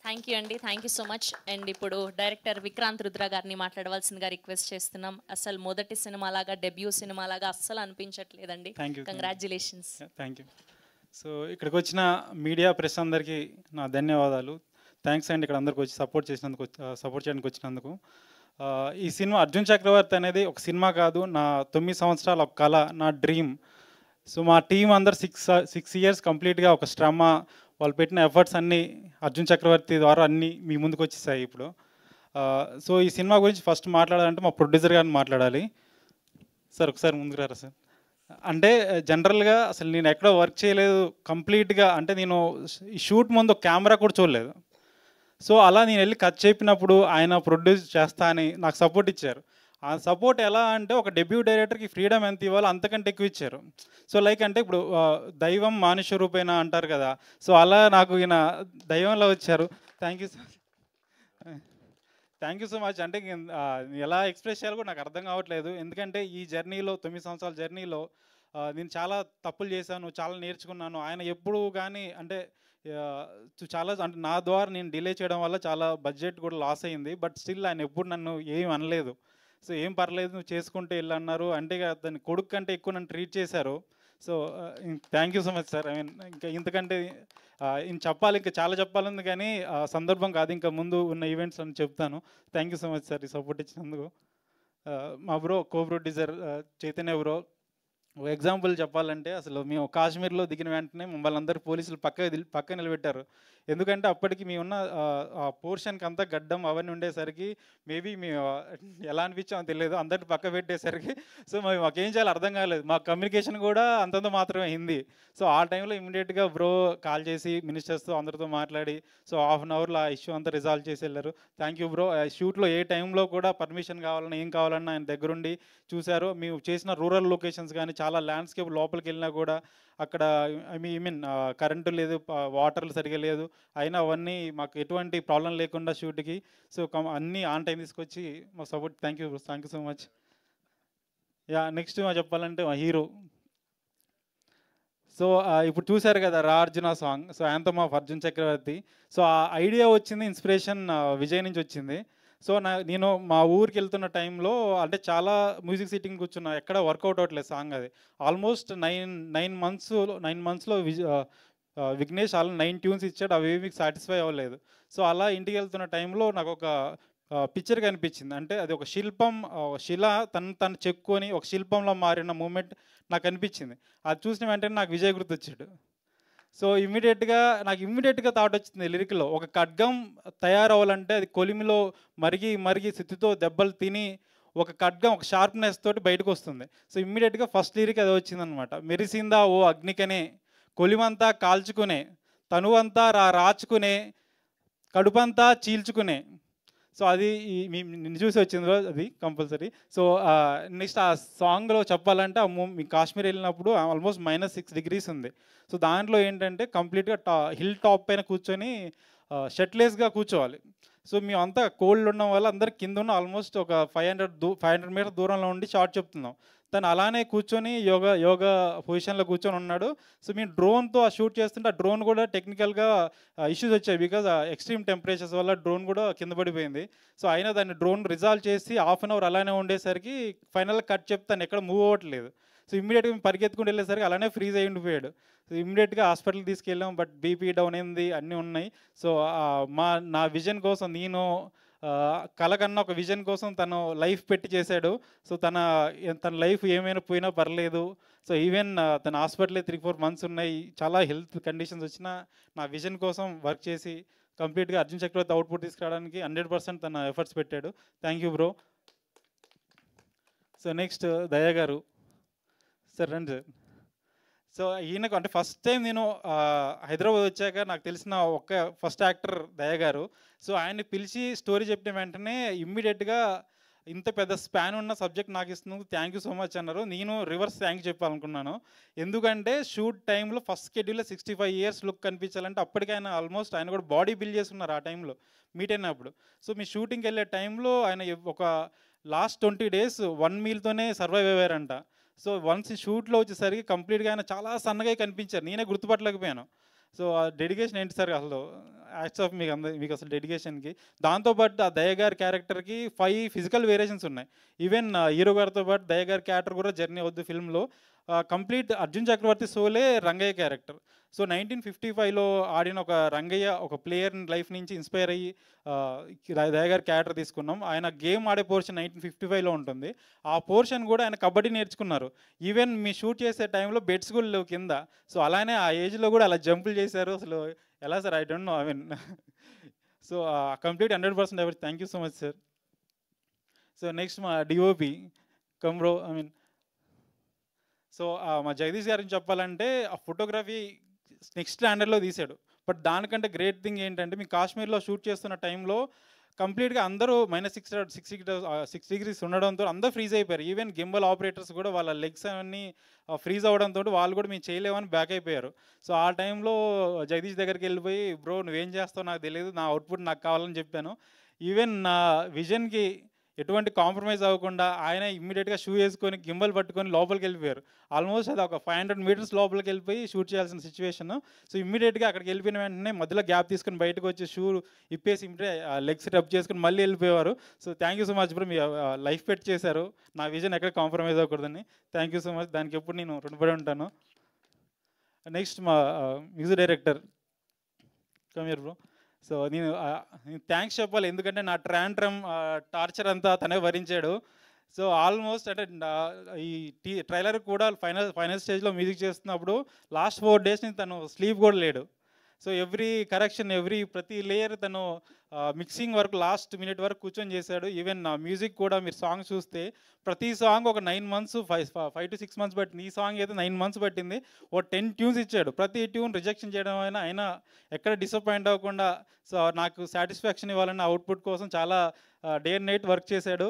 Thank you అండి. Thank you so much. And ఇప్పుడు director Vikrant Rudra గారిని మాట్లాడవలసిందిగా రిక్వెస్ట్ చేస్తున్నాం. అసలు మొదటి సినిమా లాగా, డెబ్యూ సినిమా లాగా అస్సలు అనిపించట్లేదండి. కంగ్రాచులేషన్స్. Thank you. సో ఇక్కడికి వచ్చిన మీడియా ప్రెస్ అందరికీ నా ధన్యవాదాలు. థ్యాంక్స్ అండి ఇక్కడ అందరికి వచ్చి సపోర్ట్ చేయడానికి వచ్చినందుకు. ఈ సినిమా అర్జున్ చక్రవర్తి అనేది ఒక సినిమా కాదు, నా 9 సంవత్సరాల ఒక కళ, నా డ్రీమ్. సో మా టీం అందరు 6 ఇయర్స్ కంప్లీట్గా ఒక శ్రమ, వాళ్ళు పెట్టిన ఎఫర్ట్స్ అన్నీ అర్జున్ చక్రవర్తి ద్వారా అన్నీ మీ ముందుకు వచ్చేసాయి ఇప్పుడు. సో ఈ సినిమా గురించి ఫస్ట్ మాట్లాడాలంటే మా ప్రొడ్యూసర్ గారిని మాట్లాడాలి. సార్ ఒకసారి ముందుకు రారా సార్. అంటే జనరల్గా అసలు నేను ఎక్కడో వర్క్ చేయలేదు కంప్లీట్గా, అంటే నేను ఈ షూట్ ముందు కెమెరా కూడా చూడలేదు. సో అలా నేను వెళ్ళి కట్ చెప్పినప్పుడు ఆయన ప్రొడ్యూస్ చేస్తా అని నాకు సపోర్ట్ ఇచ్చారు. ఆ సపోర్ట్ ఎలా అంటే ఒక డెబ్యూ డైరెక్టర్కి ఫ్రీడమ్ ఎంత ఇవ్వాలో అంతకంటే ఎక్కువ ఇచ్చారు. సో లైక్ అంటే ఇప్పుడు దైవం మానుష్య రూపేణ అంటారు కదా, సో అలా నాకు ఈయన దైవంలో వచ్చారు. Thank you sir, thank you so much. అంటే ఎలా ఎక్స్ప్రెస్ చేయాలో కూడా నాకు అర్థం కావట్లేదు. ఎందుకంటే ఈ జర్నీలో 9 సంవత్సరాల జర్నీలో నేను చాలా తప్పులు చేశాను, చాలా నేర్చుకున్నాను. ఆయన ఎప్పుడు కానీ అంటే చాలా అంటే నా ద్వారా నేను డిలే చేయడం వల్ల చాలా బడ్జెట్ కూడా లాస్ అయింది. బట్ స్టిల్ ఆయన ఎప్పుడు నన్ను ఏం అనలేదు. సో ఏం పర్లేదు నువ్వు చేసుకుంటే వెళ్ళన్నారు, అంటే దాన్ని కొడుకు కంటే ఎక్కువ నన్ను ట్రీట్ చేశారు. So thank you so much sir. I mean ఇంకా ఇంతకంటే చెప్పాలి, ఇంకా చాలా చెప్పాలని, కానీ సందర్భం కాదు, ఇంకా ముందు ఉన్న ఈవెంట్స్ అని చెప్తాను. Thank you so much sir ఈ సపోర్ట్ ఇచ్చినందుకు. మా bro co producer Chaitanya bro, ఒక ఎగ్జాంపుల్ చెప్పాలంటే అసలు మేము కాశ్మీర్లో దిగిన వెంటనే మమ్మల్ని అందరూ పోలీసులు పక్క నిలబెట్టారు. ఎందుకంటే అప్పటికి మేమున్న ఆ పోర్షన్కి అంతా గడ్డం అవన్నీ ఉండేసరికి మేబీ మేము ఎలా అనిపించామో తెలియదు, అందరిని పక్క పెట్టేసరికి సో మాకేం చేయాలో అర్థం కాలేదు. మా కమ్యూనికేషన్ కూడా అంతంత మాత్రమే హిందీ. సో ఆ టైంలో ఇమీడియట్గా బ్రో కాల్ చేసి మినిస్టర్స్తో అందరితో మాట్లాడి సో హాఫ్ అన్ అవర్లో ఆ ఇష్యూ అంతా రిజాల్వ్ చేసి వెళ్ళారు. Thank you bro. షూట్లో ఏ టైంలో కూడా పర్మిషన్ కావాలన్నా ఏం కావాలన్నా ఆయన దగ్గరుండి చూశారు. మేము చేసిన రూరల్ లొకేషన్స్ కానీ చాలా ల్యాండ్స్కేప్ లోపలికి వెళ్ళినా కూడా అక్కడ ఐ మీన్ కరెంటు లేదు, వాటర్ సరిగా లేదు, అయినా అవన్నీ మాకు ఎటువంటి ప్రాబ్లం లేకుండా షూట్కి సో అన్నీ ఆన్ టైం తీసుకొచ్చి మాకు support. Thank you so much. Yeah next చెప్పాలంటే మా హీరో. సో ఇప్పుడు చూశారు కదా రా Arjuna song, so anthem of Arjun Chakravarthy. So ఆ ఐడియా వచ్చింది, ఇన్స్పిరేషన్ విజయ్ నుంచి వచ్చింది. సో నేను మా ఊరికి వెళ్తున్న టైంలో అంటే చాలా మ్యూజిక్ సిట్టింగ్ కూర్చున్నా, ఎక్కడ వర్కౌట్ అవ్వట్లేదు సాంగ్. అది ఆల్మోస్ట్ నైన్ మంత్స్లో విఘ్నేష్ ఆల్ 9 ట్యూన్స్ ఇచ్చాడు, అవి మీకు సాటిస్ఫై అవ్వలేదు. సో అలా ఇంటికి వెళ్తున్న టైంలో నాకు ఒక పిక్చర్ కనిపించింది. అంటే అది ఒక శిల తను చెక్కుని ఒక శిల్పంలో మారిన మూమెంట్ నాకు అనిపించింది. అది చూసిన వెంటనే నాకు విజయ్ గుర్తొచ్చాడు. సో ఇమ్మీడియట్గా థాట్ వచ్చింది లిరిక్లో, ఒక ఖడ్గం తయారవ్వాలంటే అది కొలిమిలో మరిగి సిత్తుతో దెబ్బలు తిని ఒక ఖడ్గం ఒక షార్ప్నెస్ తోటి బయటకు వస్తుంది. సో ఇమ్మీడియట్గా ఫస్ట్ లిరిక్ అది వచ్చిందనమాట. మెరిసిందా ఓ అగ్నికనే, కొలిమంతా కాల్చుకునే, తనువంతా రాచుకునే, కడుపంతా చీల్చుకునే. సో అది నిన్ను చూసి వచ్చింది అది కంపల్సరీ. సో నెక్స్ట్ ఆ సాంగ్లో చెప్పాలంటే మీ కాశ్మీర్ వెళ్ళినప్పుడు ఆల్మోస్ట్ -6 degrees ఉంది. సో దాంట్లో ఏంటంటే కంప్లీట్గా హిల్ టాప్ పైన కూర్చొని షర్ట్లెస్గా కూర్చోవాలి. సో మేము అంతా కోల్డ్ ఉండడం వల్ల అందరు కింద ఉన్న ఆల్మోస్ట్ ఒక 500 మీటర్ దూరంలో ఉండి షార్ట్ చెప్తున్నాం. తను అలానే కూర్చొని యోగా పొజిషన్లో కూర్చొని ఉన్నాడు. సో మేము డ్రోన్తో ఆ షూట్ చేస్తుంటే ఆ డ్రోన్ కూడా టెక్నికల్గా ఇష్యూస్ వచ్చాయి, బికాజ్ ఎక్స్ట్రీమ్ టెంపరేచర్స్ వల్ల డ్రోన్ కూడా కింద పడిపోయింది. సో అయినా దాన్ని డ్రోన్ రిజాల్వ్ చేసి హాఫ్ అన్ అవర్ అలానే ఉండేసరికి ఫైనల్గా కట్ చెప్తాను ఎక్కడ మూవ్ అవ్వట్లేదు. సో ఇమ్మీడియట్గా మేము పరిగెత్తుకుంటూ వెళ్ళేసరికి అలానే ఫ్రీజ్ అయ్యి ఉండిపోయాడు. సో ఇమ్మీడియట్గా హాస్పిటల్కి తీసుకెళ్ళాం, బట్ బీపీ డౌన్ అయింది, అన్నీ ఉన్నాయి. సో నా విజన్ కోసం నేను కల కన్నా ఒక విజన్ కోసం తను లైఫ్ పెట్టి చేశాడు. సో తన లైఫ్ ఏమైనా పోయినా పర్లేదు. సో ఈవెన్ తన హాస్పిటల్ 3-4 months ఉన్నాయి, చాలా హెల్త్ కండిషన్స్ వచ్చినా నా విజన్ కోసం వర్క్ చేసి కంప్లీట్గా అర్జున్ చక్రవర్తి అవుట్పుట్ తీసుకురావడానికి 100% తన ఎఫర్ట్స్ పెట్టాడు. Thank you bro. So next దయా గారు సార్, రండి సార్. సో ఈయనకు అంటే ఫస్ట్ టైం నేను హైదరాబాద్ వచ్చాక నాకు తెలిసిన ఫస్ట్ యాక్టర్ దయా గారు. సో ఆయన్ని పిలిచి స్టోరీ చెప్పిన వెంటనే ఇమ్మీడియట్గా ఇంత పెద్ద స్పాన్ ఉన్న సబ్జెక్ట్ నాకు ఇస్తున్నందుకు థ్యాంక్ యూ సో మచ్ అన్నారు. నేను రివర్స్ థ్యాంక్స్ చెప్పాలనుకున్నాను. ఎందుకంటే షూట్ టైంలో ఫస్ట్ షెడ్యూల్లో 65 years లుక్ కనిపించాలంటే అప్పటికైనా ఆల్మోస్ట్ ఆయన కూడా బాడీ బిల్డ్ చేస్తున్నారు ఆ టైంలో మీట్ అయినప్పుడు. సో మీ షూటింగ్కి వెళ్ళే టైంలో ఆయన ఒక లాస్ట్ 20 days 1 mealతోనే సర్వైవ్ అయ్యారంట. సో వన్స్ షూట్లో వచ్చేసరికి కంప్లీట్గా ఆయన చాలా సన్నగా కనిపించారు, నేనే గుర్తుపట్టలేకపోయాను. సో ఆ డెడికేషన్ ఏంటి సార్ అసలు? యాక్ట్స్ ఆఫ్ మీకు అసలు డెడికేషన్కి. దాంతోపాటు ఆ దయ గారి క్యారెక్టర్కి 5 ఫిజికల్ వేరియేషన్స్ ఉన్నాయి. ఈవెన్ హీరో గారితో పాటు దయ గారి క్యారెక్టర్ కూడా జర్నీ అవుద్ది ఫిల్మ్లో. కంప్లీట్ అర్జున్ చక్రవర్తి సోలే రంగయ్య క్యారెక్టర్. సో 1955లో ఆడిన ఒక రంగయ్య ఒక ప్లేయర్ లైఫ్ నుంచి ఇన్స్పైర్ అయ్యి దయ గారి క్యారెక్టర్ తీసుకున్నాం. ఆయన గేమ్ ఆడే పోర్షన్ 1955లో ఉంటుంది. ఆ పోర్షన్ కూడా ఆయన కబడ్డీ నేర్చుకున్నారు. ఈవెన్ మీ షూట్ చేసే టైంలో బెడ్స్ కూడా లేవు కింద. సో అలానే ఆ ఏజ్లో కూడా అలా జంపులు చేశారు. అసలు ఎలా sir? I don't know. I mean so complete 100% ఎవరి thank you so much sir. So next మా డిఓపి కమ్రో. ఐ మీన్ సో మా జగదీష్ గారిని చెప్పాలంటే ఆ ఫోటోగ్రఫీ నెక్స్ట్ స్టాండర్డ్లో తీశాడు. బట్ దానికంటే గ్రేట్ థింగ్ ఏంటంటే మీ కాశ్మీర్లో షూట్ చేస్తున్న టైంలో కంప్లీట్గా అందరూ -6 degrees ఉండడంతో అందరూ ఫ్రీజ్ అయిపోయారు. ఈవెన్ గింబల్ ఆపరేటర్స్ కూడా వాళ్ళ లెగ్స్ అవన్నీ ఫ్రీజ్ అవ్వడంతో వాళ్ళు కూడా మేము చేయలేమని బ్యాక్ అయిపోయారు. సో ఆ టైంలో జగదీష్ దగ్గరికి వెళ్ళిపోయి, బ్రో నువ్వేం చేస్తావు నాకు తెలియదు, నా అవుట్పుట్ నాకు కావాలని చెప్పాను. ఈవెన్ నా విజన్కి ఎటువంటి కాంప్రమైజ్ అవ్వకుండా ఆయన ఇమ్మీడియట్గా షూ వేసుకొని గిమ్మలు పట్టుకొని లోపలికి వెళ్ళిపోయారు. ఆల్మోస్ట్ అది ఒక 500 meters లోపలికి వెళ్ళిపోయి షూట్ చేయాల్సిన సిచ్యువేషన్. సో ఇమ్మీడియట్గా అక్కడికి వెళ్ళిపోయిన వెంటనే మధ్యలో గ్యాప్ తీసుకొని బయటకు వచ్చి షూ ఇప్పేసి ఇమ్మీడియట్ లెగ్స్ రబ్ చేసుకుని మళ్ళీ వెళ్ళిపోయేవారు. So thank you so much bro, మీ లైఫ్ పెట్ చేశారు. నా విజన్ ఎక్కడ కాంప్రమైజ్ అవ్వకూడదని. Thank you so much. దానికి ఎప్పుడు నేను రుణపడి ఉంటాను. నెక్స్ట్ మా music director Kameer bro. So నేను థ్యాంక్స్ చెప్పాలి, ఎందుకంటే నా ట్రాంట్రమ్ టార్చర్ అంతా తనే భరించాడు. సో ఆల్మోస్ట్ అంటే ఈ ట్రైలర్ కూడా ఫైనల్ స్టేజ్లో మ్యూజిక్ చేస్తున్నప్పుడు లాస్ట్ 4 days నుంచి తను స్లీప్ కూడా లేడు. సో ఎవ్రీ కరెక్షన్ ప్రతి లేయర్ తను మిక్సింగ్ వరకు లాస్ట్ మినిట్ వరకు కూర్చొని చేశాడు. ఈవెన్ మ్యూజిక్ కూడా మీరు సాంగ్ చూస్తే ప్రతి సాంగ్ ఒక 9 months 5 to 6 months పట్టింది. ఈ సాంగ్ అయితే 9 months పట్టింది. ఓ 10 tunes ఇచ్చాడు. ప్రతి ట్యూన్ రిజెక్షన్ చేయడం అయినా ఎక్కడ డిసప్పాయింట్ అవ్వకుండా సో నాకు సాటిస్ఫాక్షన్ ఇవ్వాలన్న అవుట్పుట్ కోసం చాలా డే అండ్ నైట్ వర్క్ చేశాడు.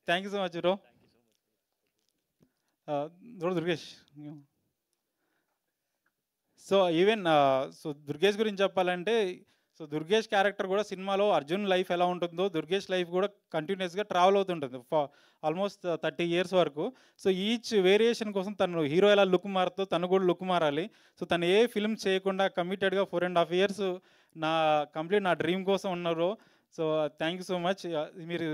Thank you so much bro. Durgesh. So even so Durgesh గురించి చెప్పాలంటే సో దుర్గేష్ క్యారెక్టర్ కూడా సినిమాలో అర్జున్ లైఫ్ ఎలా ఉంటుందో దుర్గేష్ లైఫ్ కూడా కంటిన్యూస్గా ట్రావెల్ అవుతుంటుంది ఆల్మోస్ట్ 30 years వరకు. సో ఈచ్ వేరియేషన్ కోసం తను హీరో ఎలా లుక్ మారుతో తను కూడా లుక్ మారాలి. సో తను ఏ ఫిల్మ్ చేయకుండా కమిటెడ్గా 4.5 years నా డ్రీమ్ కోసం ఉన్నారు. So thank you so much. మీరు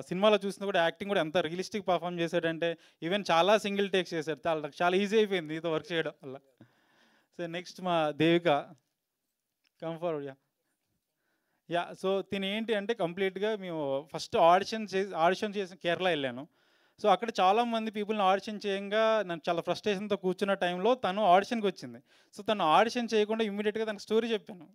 సినిమాలో చూసిన కూడా యాక్టింగ్ కూడా ఎంత రియలిస్టిక్ పర్ఫామ్ చేశాడంటే ఈవెన్ చాలా సింగిల్ టేక్స్ చేశాడు. చాలా ఈజీ అయిపోయింది మీతో వర్క్ చేయడం వల్ల. సో నెక్స్ట్ మా దేవిక కంఫర్ట్. సో తిని ఏంటి అంటే కంప్లీట్గా మేము ఫస్ట్ ఆడిషన్ చేసి కేరళ వెళ్ళాను. సో అక్కడ చాలామంది పీపుల్ని ఆడిషన్ చేయంగా నన్ను చాలా ఫ్రస్ట్రేషన్తో కూర్చున్న టైంలో తను ఆడిషన్కి వచ్చింది. సో తను ఆడిషన్ చేయకుండా ఇమ్మీడియట్గా తనకు స్టోరీ చెప్పాను.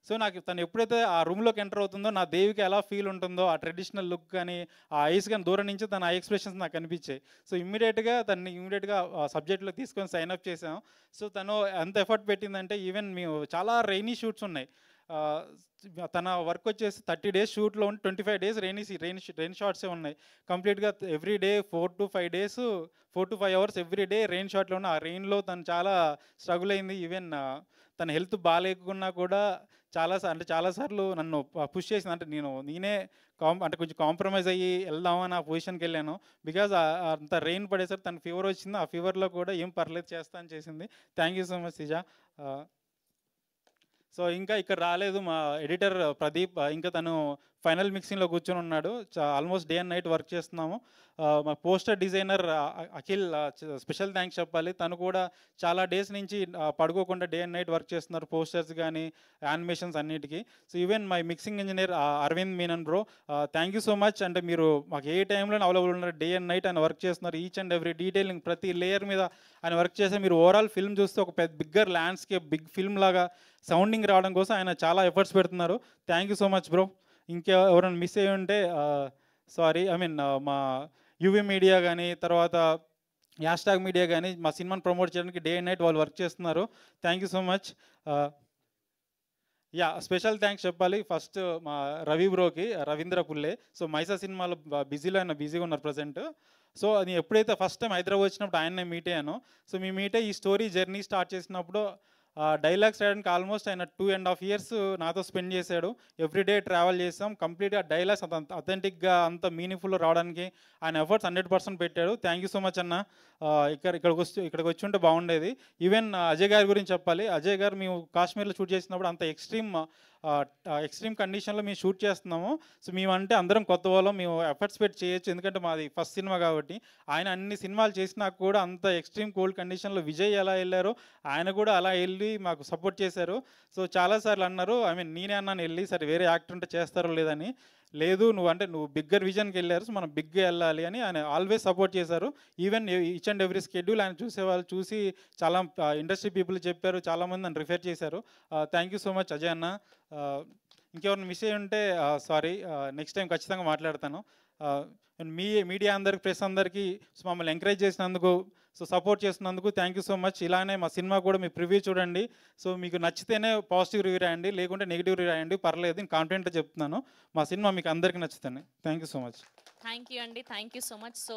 సో నాకు తను ఎప్పుడైతే ఆ రూమ్లోకి ఎంటర్ అవుతుందో నా దేవికి ఎలా ఫీల్ ఉంటుందో ఆ ట్రెడిషనల్ లుక్ కానీ ఆ ఐస్ కానీ దూరం నుంచి తన ఆ ఎక్స్ప్రెషన్స్ నాకు కనిపించాయి. సో ఇమ్మీడియట్గా సబ్జెక్ట్లో తీసుకొని సైన్ అప్ చేసాం. సో తను ఎంత ఎఫర్ట్ పెట్టిందంటే ఈవెన్ మేము చాలా రైనీ షూట్స్ ఉన్నాయి. తన వర్క్ వచ్చేసి 30 days షూట్లో ఉండి 25 days రెయిన్ షాట్సే ఉన్నాయి. కంప్లీట్గా every day 4 to 5 hours every day rain షాట్లో ఉన్న ఆ రెయిన్లో తను చాలా స్ట్రగుల్ అయింది. ఈవెన్ తన హెల్త్ బాగాలేకున్నా కూడా చాలాసార్లు నన్ను పుష్ చేసింది. అంటే నేనే కొంచెం కాంప్రమైజ్ అయ్యి వెళ్దామని ఆ పొజిషన్కి వెళ్ళాను. బికాజ్ అంత రెయిన్ పడేసరికి తన ఫీవర్ వచ్చింది. ఆ ఫీవర్లో కూడా ఏం పర్లేదు చేస్తా అని చేసింది. Thank you so much సిజా. So ఇంకా ఇక్కడ రాలేదు మా ఎడిటర్ ప్రదీప్, ఇంకా తను ఫైనల్ మిక్సింగ్లో కూర్చొని ఉన్నాడు. Almost day and night work చేస్తున్నాము. మా poster designer Akhil special thanks చెప్పాలి. తను కూడా చాలా డేస్ నుంచి పడుకోకుండా డే అండ్ నైట్ వర్క్ చేస్తున్నారు పోస్టర్స్ కానీ యానిమేషన్స్ అన్నిటికీ. So even my mixing engineer Aravind Menon bro, thank you so much. అంటే మీరు మాకు ఏ టైంలో అవైలబుల్ ఉన్నారు, డే అండ్ నైట్ ఆయన వర్క్ చేస్తున్నారు. ఈచ్ అండ్ ఎవ్రీ డీటెయిలింగ్ ప్రతి లేయర్ మీద ఆయన వర్క్ చేస్తే మీరు ఓవరాల్ ఫిల్మ్ చూస్తే ఒక బిగ్గర్ ల్యాండ్స్కేప్ బిగ్ ఫిల్మ్ లాగా సౌండింగ్ రావడం కోసం ఆయన చాలా ఎఫర్ట్స్ పెడుతున్నారు. Thank you so much bro. ఇంకా ఎవరైనా మిస్ అయ్యి ఉంటే సారీ. మా యూవీ మీడియా కానీ తర్వాత హ్యాష్ట్యాగ్ మీడియా కానీ మా సినిమాని ప్రమోట్ చేయడానికి డే అండ్ నైట్ వాళ్ళు వర్క్ చేస్తున్నారు. Thank you so much. Special thanks చెప్పాలి ఫస్ట్ మా రవి బ్రోకి, రవీంద్ర పుల్లే. సో మైసా సినిమాలో బిజీగా ఉన్నారు ప్రజెంట్. సో నేను ఎప్పుడైతే ఫస్ట్ టైం హైదరాబాద్ వచ్చినప్పుడు ఆయన్నే మీట్ అయ్యాను. సో మీ మీట్ అయ్యి ఈ స్టోరీ జర్నీ స్టార్ట్ చేసినప్పుడు డైలాగ్స్ రాయడానికి ఆల్మోస్ట్ ఆయన 2.5 years నాతో స్పెండ్ చేశాడు. ఎవ్రీడే ట్రావెల్ చేసాం. కంప్లీట్గా డైలాగ్స్ అంత అథెంటిక్గా అంత మీనింగ్ఫుల్ రావడానికి ఆయన ఎఫర్ట్స్ 100% పెట్టాడు. థ్యాంక్ యూ సో మచ్ అన్న. ఇక్కడికి వచ్చి ఉంటే బాగుండేది. ఈవెన్ అజయ్ గారి గురించి చెప్పాలి. అజయ్ గారు మేము కాశ్మీర్లో షూట్ చేసినప్పుడు అంత ఎక్స్ట్రీమ్ కండిషన్లో మేము షూట్ చేస్తున్నాము. సో మేమంటే అందరం కొత్త వాళ్ళం, మేము ఎఫర్ట్స్ పెట్టి చేయొచ్చు, ఎందుకంటే మాది ఫస్ట్ సినిమా కాబట్టి. ఆయన అన్ని సినిమాలు చేసినా కూడా అంత ఎక్స్ట్రీమ్ కోల్డ్ కండిషన్లో విజయ్ ఎలా వెళ్ళారో ఆయన కూడా అలా వెళ్ళి మాకు సపోర్ట్ చేశారు. సో చాలాసార్లు అన్నారు, ఐ మీన్ నేనే అన్నాను వెళ్ళి, సరే వేరే యాక్టర్ ఉంటే చేస్తారో లేదని. లేదు నువ్వు బిగ్గర్ విజన్కి వెళ్ళారు, సో మనం బిగ్గా వెళ్ళాలి అని ఆయన ఆల్వేస్ సపోర్ట్ చేశారు. Even each and every schedule ఆయన చూసేవాళ్ళు చూసి చాలా ఇండస్ట్రీ పీపుల్ చెప్పారు, చాలామంది నన్ను రిఫర్ చేశారు. Thank you so much Ajay అన్న. ఇంకెవరిని మిస్ అయ్యి ఉంటే సారీ, నెక్స్ట్ టైం ఖచ్చితంగా మాట్లాడతాను. మీడియా అందరికి, ప్రెస్ అందరికీ మమ్మల్ని ఎంకరేజ్ చేసినందుకు, సో సపోర్ట్ చేసినందుకు థ్యాంక్ యూ సో మచ్. ఇలానే మా సినిమా కూడా మీ ప్రివ్యూ చూడండి. సో మీకు నచ్చితేనే పాజిటివ్ రివ్యూ రాయండి, లేకుంటే నెగిటివ్ రివ్యూ రాయండి, పర్లేదు. నేను కాన్ఫిడెంట్గా చెప్తున్నాను మా సినిమా మీకు అందరికీ నచ్చుతాను. Thank you so much. Thank you అండి, thank you so much. So